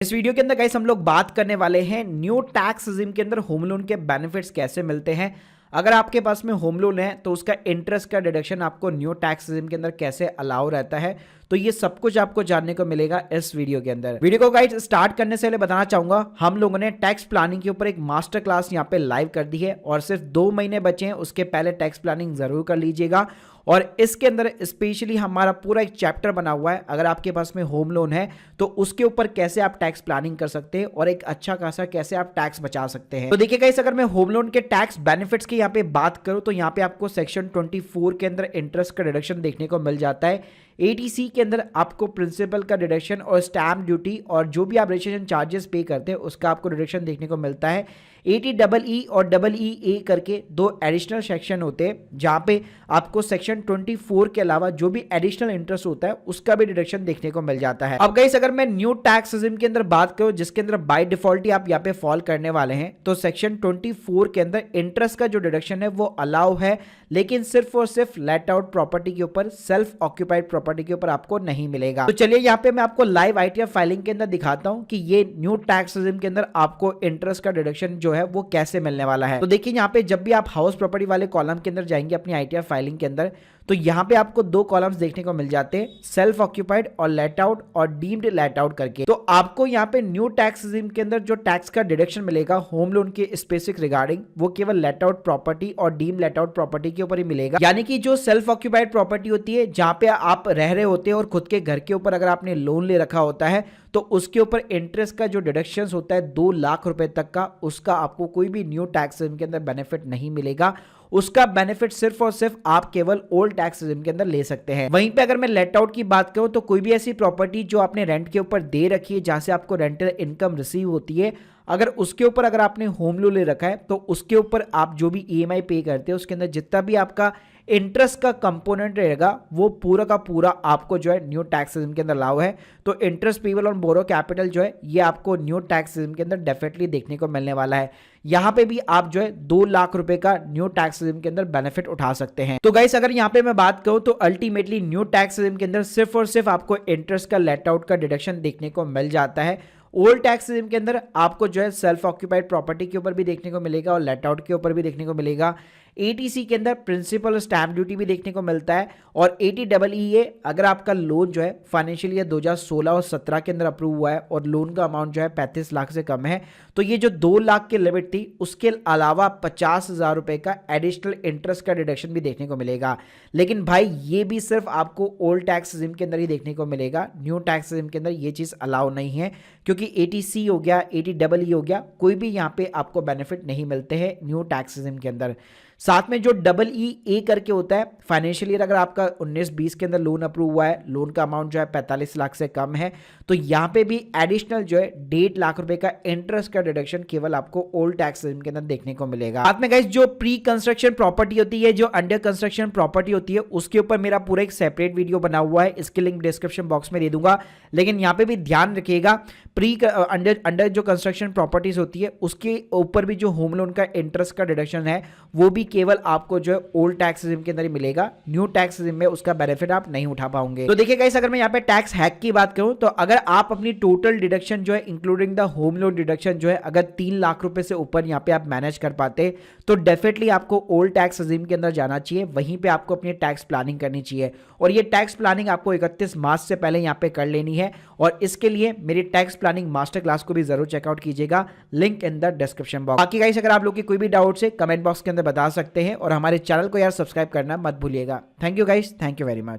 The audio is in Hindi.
इस वीडियो के अंदर गाइस हम लोग बात करने वाले हैं न्यू टैक्स रिजिम के अंदर होम लोन के बेनिफिट्स कैसे मिलते हैं। अगर आपके पास में होम लोन है तो उसका इंटरेस्ट का डिडक्शन आपको न्यू टैक्स रिजिम के अंदर कैसे अलाउ रहता है, तो ये सब कुछ आपको जानने को मिलेगा इस वीडियो के अंदर। वीडियो को गाइस स्टार्ट करने से पहले बताना चाहूंगा, हम लोगों ने टैक्स प्लानिंग के ऊपर एक मास्टर क्लास यहाँ पे लाइव कर दी है और सिर्फ 2 महीने बचे हैं, उसके पहले टैक्स प्लानिंग जरूर कर लीजिएगा। और इसके अंदर स्पेशली हमारा पूरा एक चैप्टर बना हुआ है, अगर आपके पास में होम लोन है तो उसके ऊपर कैसे आप टैक्स प्लानिंग कर सकते हैं और एक अच्छा खासा कैसे आप टैक्स बचा सकते हैं। तो देखिए गाइस, अगर मैं होम लोन के टैक्स बेनिफिट्स की यहाँ पे बात करूं तो यहाँ पे आपको सेक्शन 24 के अंदर इंटरेस्ट का डिडक्शन देखने को मिल जाता है। एटीसी के अंदर आपको प्रिंसिपल का डिडक्शन और स्टैम्प ड्यूटी और जो भी आप रजिस्ट्रेशन चार्जेस पे करते हैं उसका आपको डिडक्शन देखने को मिलता है। ATEE और EE करके 2 एडिशनल सेक्शन होते हैं जहां पे आपको सेक्शन 24 के अलावा जो भी एडिशनल इंटरेस्ट होता है उसका भी डिडक्शन देखने को मिल जाता है। अब गाइस, अगर मैं न्यू टैक्स रिजिम के अंदर बात करूं जिसके अंदर बाय डिफॉल्ट ही आप यहाँ पे फॉल करने वाले हैं, तो सेक्शन 24 के अंदर इंटरेस्ट का जो डिडक्शन है वो अलाउ है, लेकिन सिर्फ और सिर्फ लेट आउट प्रॉपर्टी के ऊपर, सेल्फ ऑक्यूपाइड प्रॉपर्टी के ऊपर आपको नहीं मिलेगा। तो चलिए यहाँ पे मैं आपको लाइव ITR फाइलिंग के अंदर दिखाता हूँ कि ये न्यू टैक्स रिजिम के अंदर आपको इंटरेस्ट का डिडक्शन जो है वो कैसे मिलने वाला है। तो देखिए यहाँ पे जब भी आप हाउस प्रॉपर्टी वाले कॉलम के अंदर जाएंगे अपनी ITR फाइलिंग के अंदर, तो यहाँ पे आपको 2 कॉलम्स देखने को मिल जाते हैं, सेल्फ ऑक्यूपाइड और लेट आउट और डीम्ड लेट आउट करके। तो आपको यहाँ पे न्यू टैक्स रिजिम के अंदर जो टैक्स का डिडक्शन मिलेगा होम लोन के स्पेसिफिक रिगार्डिंग, वो केवल लेट आउट प्रॉपर्टी और डीम लेट आउट प्रॉपर्टी के ऊपर ही मिलेगा। यानी कि जो सेल्फ ऑक्यूपाइड प्रॉपर्टी होती है जहां पे आप रह रहे होते हैं और खुद के घर के ऊपर अगर आपने लोन ले रखा होता है तो उसके ऊपर इंटरेस्ट का जो डिडक्शंस होता है 2 लाख रुपए तक का, उसका आपको कोई भी न्यू टैक्स रिजिम के अंदर बेनिफिट नहीं मिलेगा। उसका बेनिफिट सिर्फ और सिर्फ आप केवल ओल्ड टैक्स रिजिम के अंदर ले सकते हैं। वहीं पे अगर मैं लेट आउट की बात करूं तो कोई भी ऐसी प्रॉपर्टी जो आपने रेंट के ऊपर दे रखी है जहां से आपको रेंटल इनकम रिसीव होती है, अगर उसके ऊपर अगर आपने होम लोन ले रखा है तो उसके ऊपर आप जो भी EMI पे करते हैं उसके अंदर जितना भी आपका इंटरेस्ट का कंपोनेंट रहेगा वो पूरा का पूरा आपको जो है न्यू टैक्स रिजिम के अंदर लाभ है। तो interest payable on borrow capital जो है ये आपको न्यू टैक्स रिजिम के अंदर डेफिनेटली देखने को मिलने वाला है। यहाँ पे भी आप जो है 2 लाख रुपए का न्यू टैक्स रिजिम के अंदर बेनिफिट उठा सकते हैं। तो गाइस, अगर यहाँ पे मैं बात करूं तो अल्टीमेटली न्यू टैक्स रिजिम के अंदर सिर्फ और सिर्फ आपको इंटरेस्ट का लेट आउट का डिडक्शन देखने को मिल जाता है। ओल्ड टैक्स रिजिम के अंदर आपको जो है सेल्फ ऑक्यूपाइड प्रॉपर्टी के ऊपर भी देखने को मिलेगा और लेट आउट के ऊपर भी देखने को मिलेगा। ATC के अंदर प्रिंसिपल स्टैम्प ड्यूटी भी देखने को मिलता है और ATEE अगर आपका लोन जो है फाइनेंशियल ईयर 2016 और 17 के अंदर अप्रूव हुआ है और लोन का अमाउंट जो है 35 लाख से कम है, तो ये जो 2 लाख की लिमिट थी उसके अलावा 50,000 रुपए का एडिशनल इंटरेस्ट का डिडक्शन भी देखने को मिलेगा। लेकिन भाई ये भी सिर्फ आपको ओल्ड टैक्स रिजिम के अंदर ही देखने को मिलेगा, न्यू टैक्स रिजिम के अंदर ये चीज अलाउ नहीं है, क्योंकि ATC हो गया, ATEE हो गया, कोई भी यहाँ पे आपको बेनिफिट नहीं मिलते हैं न्यू टैक्स रिजिम के अंदर। साथ में जो EE करके होता है, फाइनेंशियल ईयर अगर आपका 19-20 के अंदर लोन अप्रूव हुआ है, लोन का अमाउंट जो है 45 लाख से कम है, तो यहाँ पे भी एडिशनल जो है 1.5 लाख रुपए का इंटरेस्ट का डिडक्शन केवल आपको ओल्ड टैक्स रिजिम के अंदर देखने को मिलेगा। साथ में गाइस, जो प्री कंस्ट्रक्शन प्रॉपर्टी होती है, जो अंडर कंस्ट्रक्शन प्रॉपर्टी होती है, उसके ऊपर मेरा पूरा एक सेपरेट वीडियो बना हुआ है, इसकी लिंक डिस्क्रिप्शन बॉक्स में दे दूंगा। लेकिन यहाँ पे भी ध्यान रखिएगा, प्री अंडर जो कंस्ट्रक्शन प्रॉपर्टीज होती है उसके ऊपर भी जो होम लोन का इंटरेस्ट का डिडक्शन है वो भी केवल आपको जो है ओल्ड टैक्स रिजिम के अंदर ही मिलेगा, न्यू टैक्स रिजिम में उसका बेनिफिट आप नहीं उठा पाओगे। तो देखिए गाइस, अगर मैं यहाँ पे टैक्स हैक की बात करूं तो अगर आप अपनी टोटल डिडक्शन जो है including the home loan deduction जो है अगर 3 लाख रुपए से ऊपर यहाँ पे आप मैनेज कर पाते तो डेफिनेटली आपको ओल्ड टैक्स रिजिम के अंदर जाना चाहिए, वहीं पे आपको अपनी टैक्स प्लानिंग करनी चाहिए और ये टैक्स प्लानिंग आपको 31 मार्च से पहले यहाँ पे कर लेनी है। और इसके लिए मेरी टैक्स प्लानिंग मास्टर क्लास को भी जरूर चेकआउट कीजिएगा, link in the description box. बाकी गाइस, अगर आप लोग की कोई भी डाउट है कमेंट बॉक्स के अंदर बता सकते हैं और हमारे चैनल को यार सब्सक्राइब करना मत भूलिएगा। Thank you guys, thank you very much.